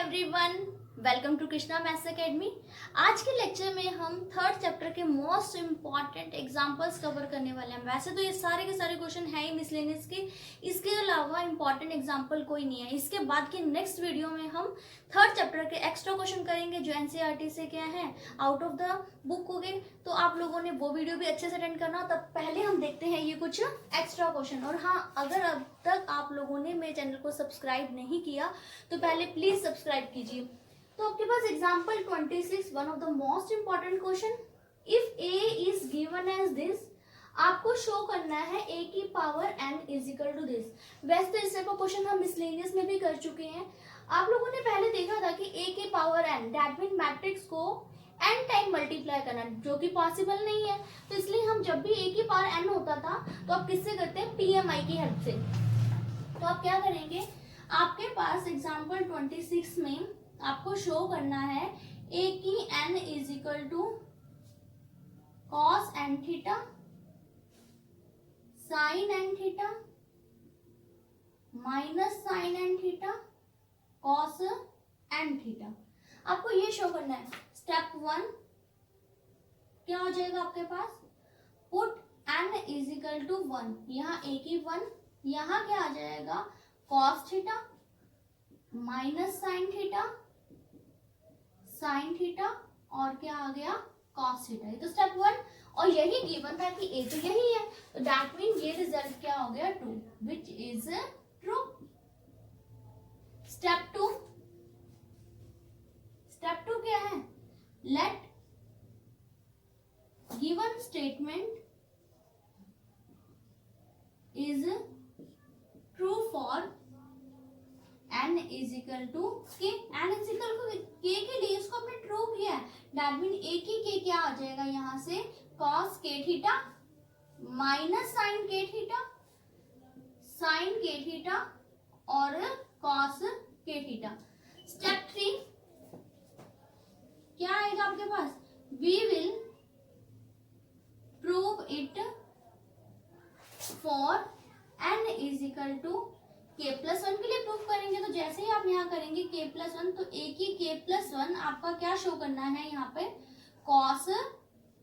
Everyone, welcome to Krishna maths academy. आज के lecture में हम थर्ड चैप्टर के मोस्ट इम्पॉर्टेंट एग्जांपल्स कवर करने वाले हैं। वैसे तो ये सारे के सारे क्वेश्चन है ही मिसलेनियस के, इसके अलावा इम्पॉर्टेंट एग्जांपल कोई नहीं है। इसके बाद की नेक्स्ट वीडियो में हम थर्ड चैप्टर के एक्स्ट्रा क्वेश्चन करेंगे जो एनसीईआरटी से क्या है, आउट ऑफ द बुक हो गए। तो आप लोगों ने वो वीडियो भी अच्छे से अटेंड करना। तब पहले हम देखते हैं ये कुछ एक्स्ट्रा क्वेश्चन। और हाँ, अगर अब तक आप लोगों ने मेरे चैनल को सब्सक्राइब नहीं किया तो पहले प्लीज सब्सक्राइब कीजिए। तो आपके पास example 26, one of the most important question. If a is given as this, आपको शो करना है a की power n is equal to this. वैसे तो इस टाइप का क्वेश्चन हम मिसलेनियस में भी कर चुके हैं। आप लोगों ने पहले देखा था कि a की power n, that mean matrix को n टाइम मल्टीप्लाई करना, जो कि पॉसिबल नहीं है। तो इसलिए हम जब भी a की पावर n होता था तो आप किससे करते हैं, PMI की हेल्प से। तो आप क्या करेंगे, आपके पास एग्जांपल 26 में आपको शो करना है a की n is equal to cos n theta, sin n theta, minus sin n theta, cos n theta. आपको ये शो करना है। स्टेप 1 क्या हो जाएगा आपके पास, put n is equal to 1, यहाँ a की 1, यहाँ क्या आ जाएगा cos theta minus sin theta, sine theta, और क्या आ गया cos थीटा। ये तो स्टेप 1, और यही गिवन था कि a तो यही है, तो दैट मीन ये रिजल्ट क्या हो गया 2, which is true. Step 2, step 2 क्या है, let given statement is true for n is equal to k। n is equal to k के लिए इसको हमने ट्रू किया है, दैट मीन a की k क्या आ जाएगा यहाँ से cos k theta minus sin k theta, sin k theta और cos k थीटा। स्टेप 3 क्या आएगा आपके पास, we will prove it for n is equal to k plus 1 के लिए प्रूफ करेंगे। तो जैसे ही आप यहाँ करेंगे k प्लस 1, तो a की k प्लस 1 आपका क्या शो करना है यहाँ पे cos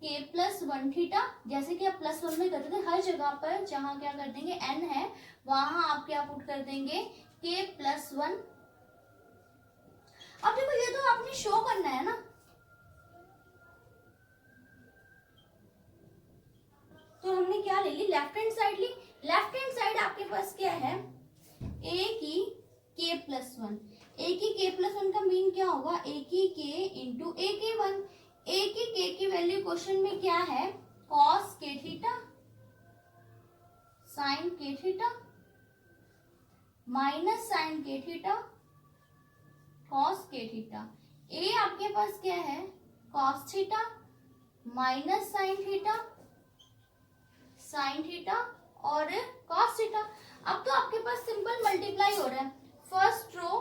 k प्लस 1 थीटा। जैसे कि आप प्लस 1 में करते थे, हर जगह पर जहाँ क्या कर देंगे n है वहां आप क्या पुट कर देंगे k प्लस 1। अब देखो ये तो आपने शो करना है ना, तो हमने क्या ले ली, लेफ्ट हैंड साइड ली। लेफ्ट हैंड साइड आपके पास क्या है, a की k प्लस 1। a की k प्लस 1 का मीन क्या होगा, a की k इंटू a की 1। a की k की वैल्यू क्वेश्चन में क्या है, cos k theta sin k theta minus sin k theta cos k theta. a आपके पास क्या है, cos theta minus sin theta sin theta और cos थीटा। अब तो आपके पास सिंपल मल्टीप्लाई हो रहा है, फर्स्ट रो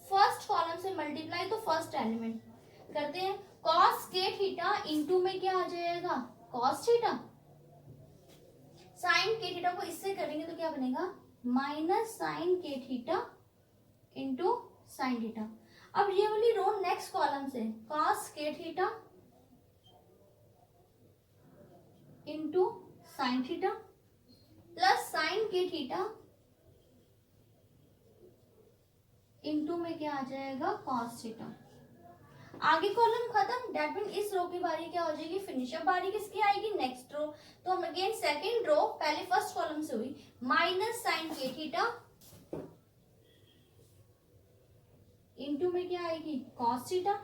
फर्स्ट कॉलम से मल्टीप्लाई, तो फर्स्ट एलिमेंट करते हैं। cos k थीटा इंटू में क्या आ जाएगा cos theta, sin k theta को इससे करेंगे तो क्या बनेगा minus sin k theta into sin theta. अब ये वाली रो नेक्स्ट कॉलम से cos k theta into sin theta plus sin k theta into में क्या आ जाएगा cos थीटा। आगे कॉलम खत्म, दैट मीन इस रो की बारी क्या हो जाएगी फिनिश। अब बारी किसकी आएगी, नेक्स्ट रो। तो हम अगेन सेकंड रो पहले फर्स्ट कॉलम से हुई, minus sin k theta into में क्या आएगी cos थीटा।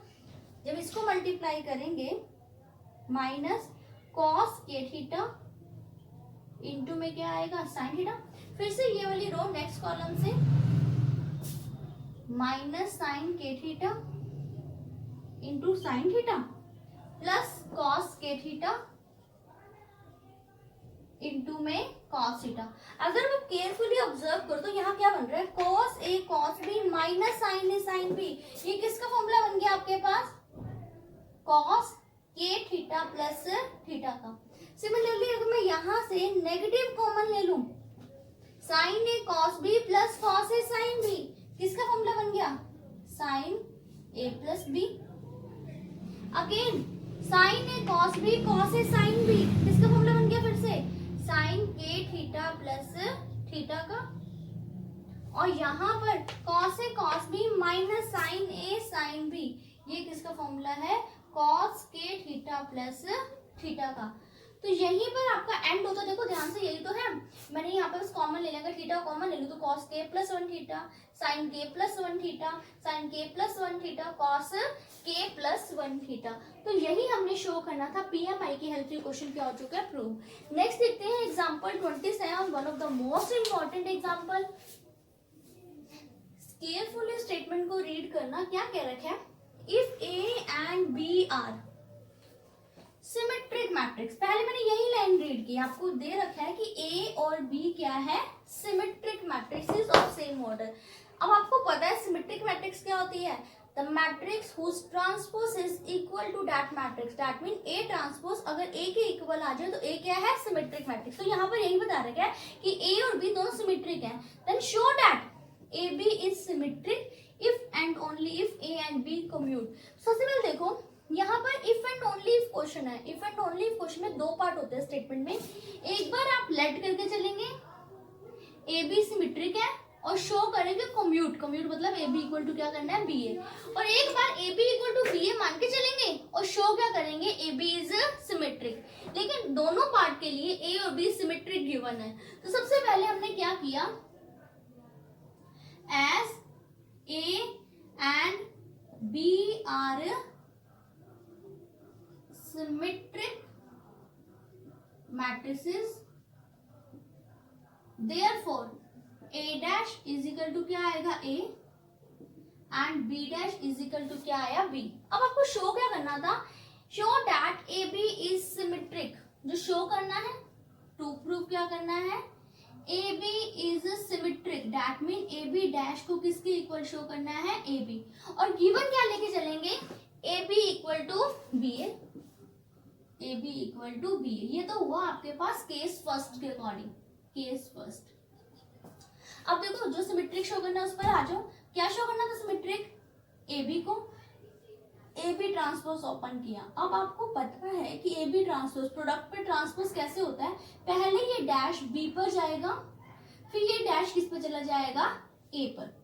जब इसको मल्टीप्लाई करेंगे minus cos k theta into में क्या आएगा sin थीटा। फिर से ये वाली रो नेक्स्ट कॉलम से minus sin k theta into sin theta plus cos k theta into में cos थीटा। अगर आप केयरफुली ऑब्जर्व करो तो यहाँ क्या बन रहा है, cos a cos b minus sin a sin b। ये किसका फॉर्मूला बन गया आपके पास, cos k theta plus theta का। सिमिलरली अगर मैं यहाँ से नेगेटिव कॉमन ले लूं, sin a cos b plus cos a sin b, किसका फॉर्मूला बन गया, sin a plus B. Again sine A cos B, cos A sine B, किसका फॉर्मूला बन गया फिर से, साइन के थीटा प्लस थीटा का। और यहाँ पर cos A cos B minus sign A sine B, ये किसका फॉर्मूला है, कॉस के थीटा प्लस थीटा का। तो यहीं पर आपका एंड होता है, देखो ध्यान से, यही तो है। मैंने यहाँ पे बस कॉमन ले लेंगे, थीटा कॉमन ले लूँ तो कॉस के प्लस 1 थीटा, साइन के प्लस 1 थीटा, साइन के प्लस 1 थीटा, कॉस के प्लस 1 थीटा। तो यही हमने शो करना था। पीएमआई की हेल्प से क्वेश्चन क्या हो चुका है, प्रूव। नेक्स्ट देखते हैं example 27, one of the most important example. Carefully statement को रीड करना, क्या कह रखा है, if A and B are symmetric matrix. पहले मैंने यही लाइन रीड की, आपको दे रखा है कि ए और बी क्या है, symmetric matrix of same order. अब आपको पता है सिमेट्रिक मैट्रिक्स क्या होती है, the matrix whose transpose is equal to that matrix, that mean A transpose अगर ए के इक्वल आ जाए तो ए क्या है, सिमेट्रिक मैट्रिक्स। तो यहाँ पर यही बता रखा है कि ए और बी दोनों सिमेट्रिक हैं, then show that A B is symmetric if and only if A and B commute. सबसे पहले देखो यहाँ पर if and only if question है। If and only if question में दो पार्ट होते हैं स्टेटमेंट में। एक बार आप लेट करके चलेंगे ए बी सिमेट्रिक है और शो करेंगे कम्यूट, कम्यूट मतलब ए बी इक्वल टू क्या करना है, बी ए। और एक बार A B equal to B A मान के चलेंगे और शो क्या करेंगे, ए बी इज सिमेट्रिक। लेकिन दोनों पार्ट के लिए ए और बी सिमेट्रिक गिवन है। तो सबसे पहले हमने क्या किया, as A and B are symmetric matrices, therefore a dash is equal to क्या आएगा, a and b dash is equal to क्या आया, b। अब आपको शो क्या करना था, show that a b is symmetric, जो शो करना है, टू प्रूव क्या करना है, a b is symmetric, that mean a b dash को किसके इक्वल शो करना है, a b। और गिवन क्या लेके चलेंगे, a b equal to b a, A B equal to B. ये तो हुआ आपके पास केस फर्स्ट के अकॉर्डिंग, केस फर्स्ट। अब देखो जो सिमेट्रिक शो करना है उस पर आ जाओ। क्या शो करना था सिमेट्रिक, ए बी को ए बी ट्रांसपोज ओपन किया। अब आपको पता है कि ए बी ट्रांसपोज प्रोडक्ट पे ट्रांसपोज कैसे होता है, पहले ये डैश बी पर जाएगा, फिर ये डैश किस पे चला जाएगा, ए पर।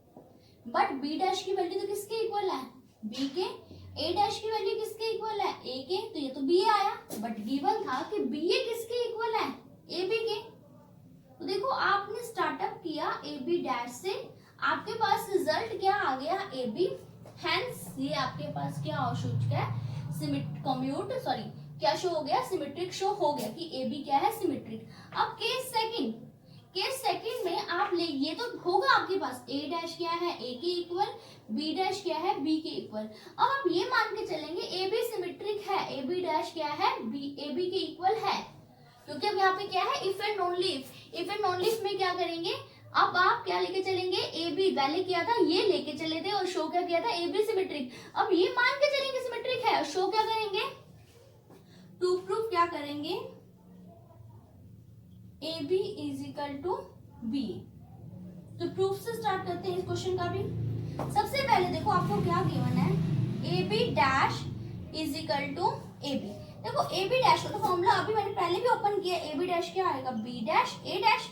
बट बी डैश की वैल्यू तो किसके इक्वल है, बी के। ए डैश की वैल्यू किसके इक्वल है, ए के, तो ये तो बी आया। बट गिवन था कि बी ए किसके इक्वल है, ए बी के। तो देखो आपने स्टार्टअप किया ए बी डैश से, आपके पास रिजल्ट क्या आ गया, ए बी। हेंस ये आपके पास क्या हो चुका है, कम्यूट सॉरी क्या शो हो गया, सिमेट्रिक शो हो गया कि ए बी क्या है, सिमेट्रिक। अब केस सेकंड, केस सेकंड में आप ले, ये तो होगा आपके पास ए डैश क्या है, ए के इक्वल, बी डैश क्या है, बी के इक्वल। अब आप ये मान के चलेंगे ए बी सिमेट्रिक है, ए बी डैश क्या है, बी ए बी के इक्वल है, क्योंकि अब यहाँ पे क्या है, if and only if. If and only if में क्या करेंगे, अब आप क्या लेके चलेंगे, ए बी पहले किया था, ये लेके चले थे और शो क्या किया था, ए बी सिमेट्रिक। अब ये मान के चलेंगे सिमेट्रिक है और शो क्या करेंगे, टू प्रूफ क्या करेंगे, A B is equal to B. तो प्रूफ से स्टार्ट करते हैं इस क्वेश्चन का भी। सबसे पहले देखो आपको क्या गिवन है, A B dash is equal to A B. देखो ए बी डैश का तो फॉर्मूला अभी मैंने पहले भी ओपन किया, ए बी डैश क्या आएगा, बी डैश ए डैश,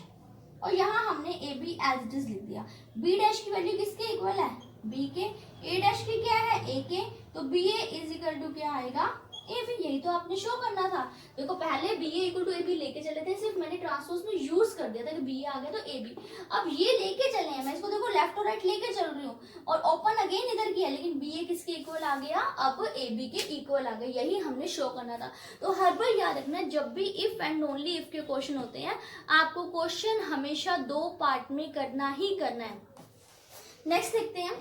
और यहाँ हमने A B as it is लिख दिया। बी डैश की वैल्यू किसके इक्वल है, बी के। ए डैश की क्या है, ए के, तो B A is equal to क्या आएगा, ए बी। यही तो आपने शो करना था। देखो पहले B A equal to A B लेके चले थे, सिर्फ मैंने ट्रांसपोज में यूज कर दिया था कि बी ए आ गया तो ए बी। अब ये लेके चले हैं, मैं इसको देखो लेफ्ट और राइट लेके चल रही हूँ और ओपन अगेन इधर किया, लेकिन बी ए किसके इक्वल आ गया, अब ए बी के इक्वल आ गया। यही हमने शो करना था। तो हर बार याद रखना, जब भी इफ एंड ओनली इफ के क्वेश्चन होते हैं, आपको क्वेश्चन हमेशा दो पार्ट में करना ही करना है। नेक्स्ट देखते हैं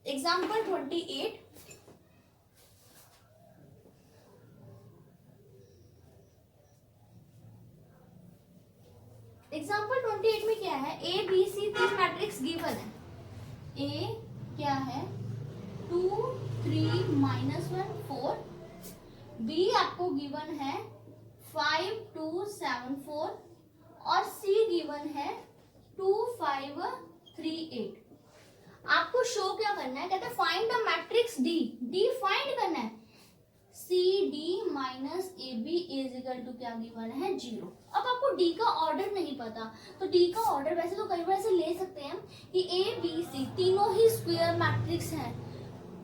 एग्जाम्पल 28। एग्जाम्पल 28 में क्या है, ए बी सी तीन मैट्रिक्स गिवन है। ए क्या है 2 3 -1 4, बी आपको गिवन है 5 2 7 4 और सी गिवन है 2 5 3 8। आपको शो क्या करना है, कहते हैं find the matrix matrix D find करना है, C D minus A B is equal to क्या गिवन है 0। अब आपको डी का ऑर्डर नहीं पता, तो डी का ऑर्डर वैसे तो कई बार ऐसे ले सकते हैं कि ए बी सी तीनों ही स्क्वायर मैट्रिक्स हैं,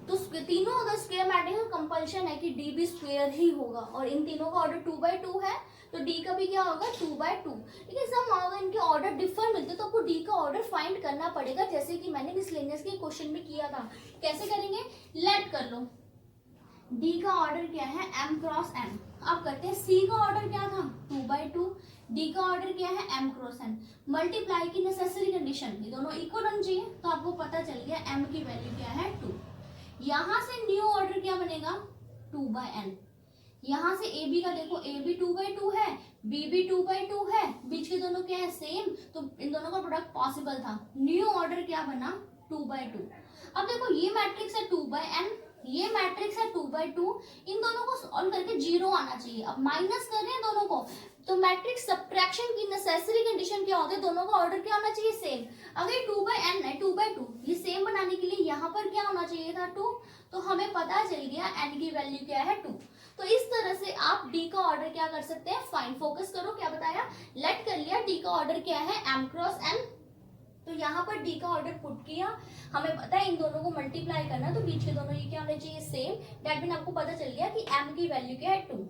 तो तीनों अगर स्क्वायर मैट्रिक्स तो कंपल्शन है कि डी भी स्क्वायर ही होगा, और इन तीनों का ऑर्डर 2/2 है, तो डी का भी क्या होगा 2/2। लेकिन सब अगर इनके ऑर्डर डिफर मिलते तो आपको डी का ऑर्डर फाइंड करना पड़ेगा, जैसे कि मैंने मिसलेनियस के क्वेश्चन में किया था। कैसे करेंगे, लेट कर लो, डी का ऑर्डर क्या है m क्रॉस n। अब करते हैं सी का ऑर्डर क्या था 2/2, डी का ऑर्डर क्या है m क्रॉस n। मल्टीप्लाई की नेसेसरी कंडीशन, ये दोनों इक्वल होने चाहिए, तो आपको पता चल गया m की वैल्यू क्या है 2। यहाँ से न्यू ऑर्डर क्या बनेगा 2/n। यहाँ से ए बी का देखो, ए बी 2/2 है, बी भी 2/2 है, बीच के दोनों क्या है सेम, तो इन दोनों का प्रोडक्ट पॉसिबल था। न्यू ऑर्डर क्या बना 2/2। अब देखो ये मैट्रिक्स है 2/n, ये मैट्रिक्स है 2/2, इन दोनों को सॉल्व करके 0 आना चाहिए। अब माइनस कर रहे हैं दोनों को, तो मैट्रिक्स सब्ट्रैक्शन की नेसेसरी कंडीशन क्या होती है, दोनों का ऑर्डर क्या होना चाहिए सेम। अगर 2/n है 2/2, ये सेम बनाने के लिए यहाँ पर क्या होना चाहिए था 2, तो हमें पता चल गया n की वैल्यू क्या है 2। तो इस तरह से आप d का ऑर्डर क्या कर सकते हैं फाइंड। फोकस करो, क्या बताया, लेट कर लिया, d का ऑर्डर क्या है m क्रॉस n, तो यहाँ पर d का ऑर्डर पुट किया, हमें पता है इन दोनों को मल्टीप्लाई करना, तो बीच के दोनों ये क्या होने चाहिए सेम। दैट मीन आपको पता चल गया कि m की वैल्यू क्या है 2।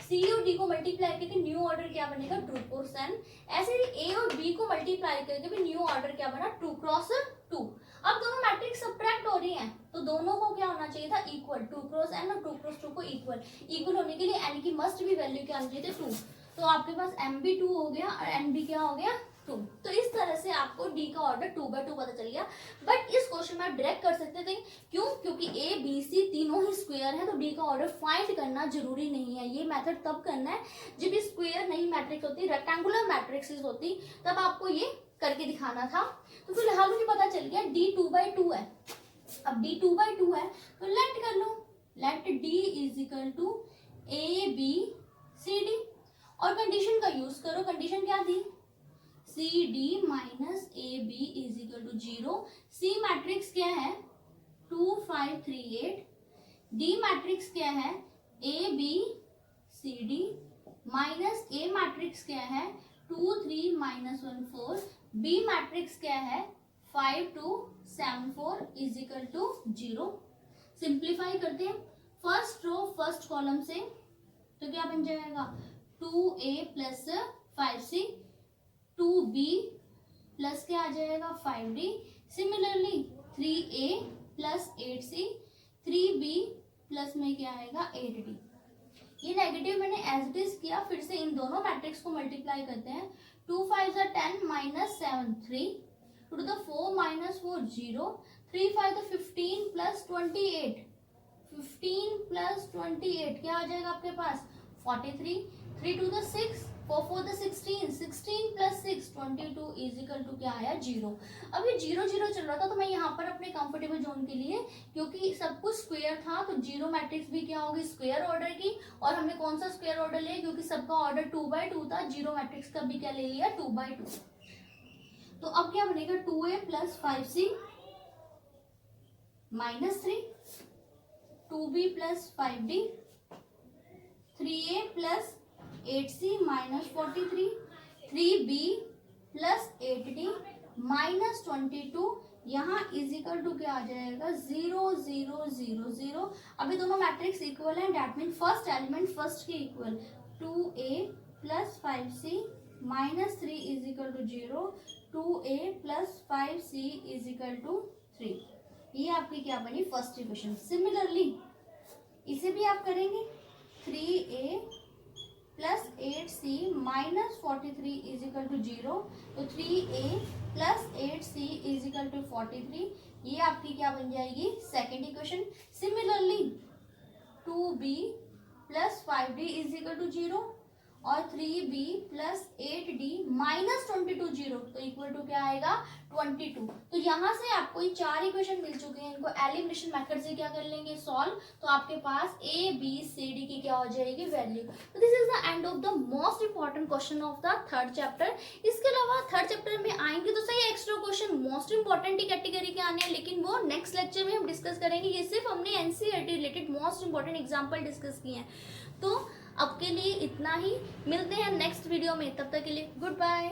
सी और डी को मल्टीप्लाई करके न्यू ऑर्डर क्या बनेगा 2 क्रॉस n। ऐसे ही ए और बी को मल्टीप्लाई करके भी न्यू ऑर्डर क्या बना 2 क्रॉस 2। अब दोनों मैट्रिक्स सब्ट्रैक्ट हो रही हैं, तो दोनों को क्या होना चाहिए था इक्वल, 2 क्रॉस n और 2 क्रॉस 2 को इक्वल होने के लिए n की मस्ट भी वैल्यू क्या आनी चाहिए 2। तो आपके पास m भी 2 हो गया और n भी क्या हो गया 2। तो इस तरह से आपको d का ऑर्डर 2/2 पता चल गया। बट इस क्वेश्चन में आप डायरेक्ट कर सकते थे, क्यों, क्योंकि a b c तीनों ही स्क्वायर है, तो d का ऑर्डर फाइंड करना जरूरी नहीं है। ये मेथड तब करना है जब स्क्वायर नहीं मैट्रिक्स होती, रेक्टेंगुलर मैट्रिक्स होती, तब आपको ये करके दिखाना था। तो फिलहाल मुझे पता चल गया d 2/2 है। अब d 2/2 है तो लेट कर लो, let d is equal to a b c d, और कंडीशन का यूज करो। कंडीशन क्या थी, C D minus A B is equal to 0। सी मैट्रिक्स क्या है 2 5 3 8, डी मैट्रिक्स क्या है A B C D, minus A matrix क्या है 2 3 -1 4, बी मैट्रिक्स क्या है 5 2 7 4 इज इक्वल टू 0। सिंप्लीफाई करते हैं, फर्स्ट रो फर्स्ट कॉलम से, तो क्या बन जाएगा 2a plus 5c, 2b plus क्या आ जाएगा 5d, similarly 3a plus 8c, 3b plus में क्या आएगा 8d। ये नेगेटिव मैंने एज इट इज किया, फिर से इन दोनों मैट्रिक्स को मल्टीप्लाई करते हैं। 2 5 10 minus 7 3, 2 to the 4 minus 4 0, 3 5 the 15 plus 28, 15 plus 28 क्या आ जाएगा आपके पास 43, 3 to the 6, 4 4 the 16, 16 plus 6 22 is equal to क्या आया 0। अब ये 0 0 चल रहा था, तो मैं यहाँ पर अपने कंफर्टेबल जोन के लिए, क्योंकि सब कुछ स्क्वायर था, तो 0 मैट्रिक्स भी क्या होगी स्क्वायर ऑर्डर की, और हमने कौन सा स्क्वायर ऑर्डर लिया क्योंकि सबका ऑर्डर 2/2 था, 0 मैट्रिक्स का भी क्या ले लिया 2/2। तो अब क्या बनेगा 2a plus 5c minus 3, 2b plus 5d, 3a plus 8c minus 43, 3b plus 8d minus 22, यहाँ इज इक्वल टू क्या आ जाएगा 0 0 0 0। अभी दोनों मैट्रिक्स इक्वल है, that mean first element first के equal, 2a plus 5c minus 3 is equal to 0, 2a plus 5c is equal to 3। ये आपकी क्या बनी फर्स्ट इक्वेशन। सिमिलरली इसे भी आप करेंगे, 3a plus 8c minus 43 is equal to 0, तो 3a plus 8c is equal to 43, ये आपकी क्या बन जाएगी second equation. Similarly 2b plus 5d is equal to 0, और 3b plus 8d minus 22 zero, तो इक्वल टू क्या आएगा 22। तो यहाँ से आपको ये 4 इक्वेशन मिल चुके हैं, इनको एलिमिनेशन मेथड से क्या कर लेंगे सॉल्व, तो आपके पास ए बी सी डी की क्या हो जाएगी वैल्यू। तो this is the end of the most important question of the third chapter. इसके अलावा थर्ड चैप्टर में आएंगे तो सही एक्स्ट्रा क्वेश्चन मोस्ट इंपॉर्टेंट ही कैटेगरी के आने हैं, लेकिन वो नेक्स्ट लेक्चर में हम डिस्कस करेंगे। ये सिर्फ हमने NCERT related most important example discuss किए हैं। तो अब के लिए इतना ही, मिलते हैं नेक्स्ट वीडियो में, तब तक के लिए गुड बाय।